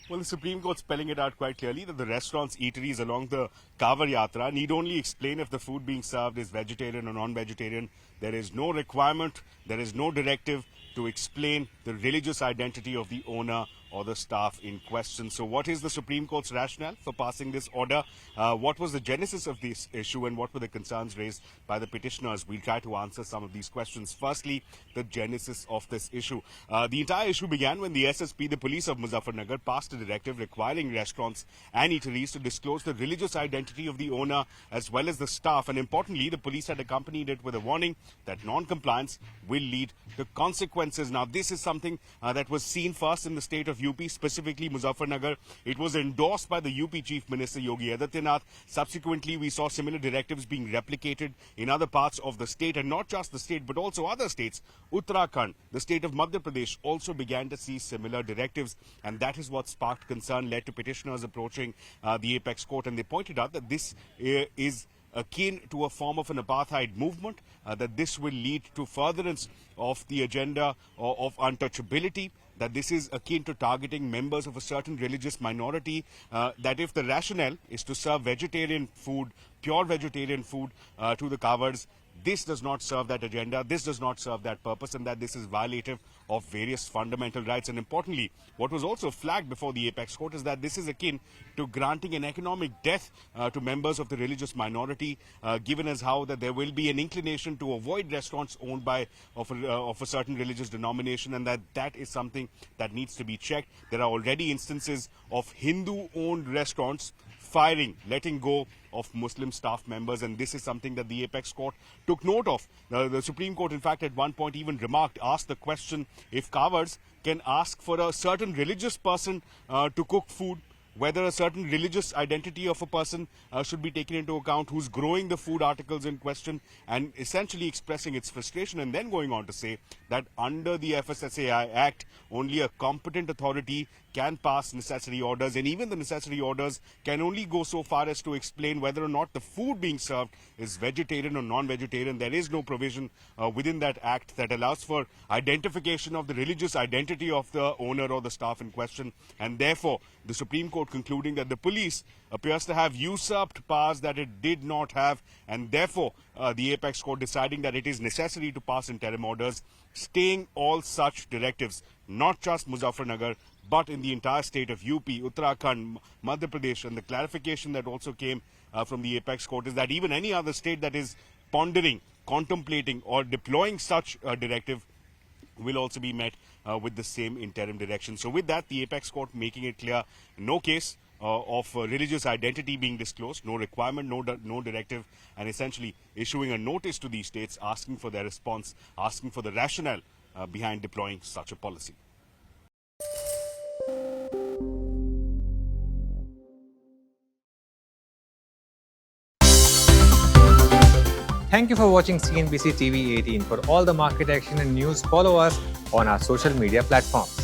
Well, the Supreme Court spelling it out quite clearly that the restaurants, eateries along the Kavar Yatra need only explain if the food being served is vegetarian or non-vegetarian. There is no requirement, there is no directive to explain the religious identity of the owner or the staff in question. So what is the Supreme Court's rationale for passing this order? What was the genesis of this issue and what were the concerns raised by the petitioners? We'll try to answer some of these questions. Firstly, the genesis of this issue. The entire issue began when the SSP, the police of Muzaffarnagar, passed a directive requiring restaurants and eateries to disclose the religious identity of the owner as well as the staff. And importantly, the police had accompanied it with a warning that non-compliance will lead to consequences. Now, this is something that was seen first in the state of UP, specifically Muzaffarnagar. It was endorsed by the UP Chief Minister Yogi Adityanath. Subsequently, we saw similar directives being replicated in other parts of the state, and not just the state but also other states. Uttarakhand, the state of Madhya Pradesh, also began to see similar directives, and that is what sparked concern, led to petitioners approaching the Apex Court, and they pointed out that this is akin to a form of an apartheid movement, that this will lead to furtherance of the agenda of untouchability, that this is akin to targeting members of a certain religious minority, that if the rationale is to serve vegetarian food, pure vegetarian food to the Kavars, this does not serve that agenda, this does not serve that purpose, and that this is violative of various fundamental rights. And importantly, what was also flagged before the Apex Court is that this is akin to granting an economic death to members of the religious minority, given as how that there will be an inclination to avoid restaurants owned by of a certain religious denomination, and that is something that needs to be checked. There are already instances of Hindu-owned restaurants firing, letting go of Muslim staff members, and this is something that the Apex Court took note of. The Supreme Court, in fact, at one point even asked the question if Kavars can ask for a certain religious person to cook food, whether a certain religious identity of a person should be taken into account who's growing the food articles in question, and essentially expressing its frustration, and then going on to say that under the FSSAI Act, only a competent authority can pass necessary orders, and even the necessary orders can only go so far as to explain whether or not the food being served is vegetarian or non-vegetarian. There is no provision within that act that allows for identification of the religious identity of the owner or the staff in question, and therefore the Supreme Court concluding that the police appears to have usurped powers that it did not have, and therefore the Apex Court deciding that it is necessary to pass interim orders staying all such directives, not just Muzaffarnagar, but in the entire state of UP, Uttarakhand, Madhya Pradesh. And the clarification that also came from the Apex Court is that even any other state that is pondering, contemplating or deploying such a directive will also be met with the same interim direction. So with that, the Apex Court making it clear, no case of religious identity being disclosed, no requirement, no directive, and essentially issuing a notice to these states asking for their response, asking for the rationale behind deploying such a policy. Thank you for watching CNBC TV 18. For all the market action and news, follow us on our social media platforms.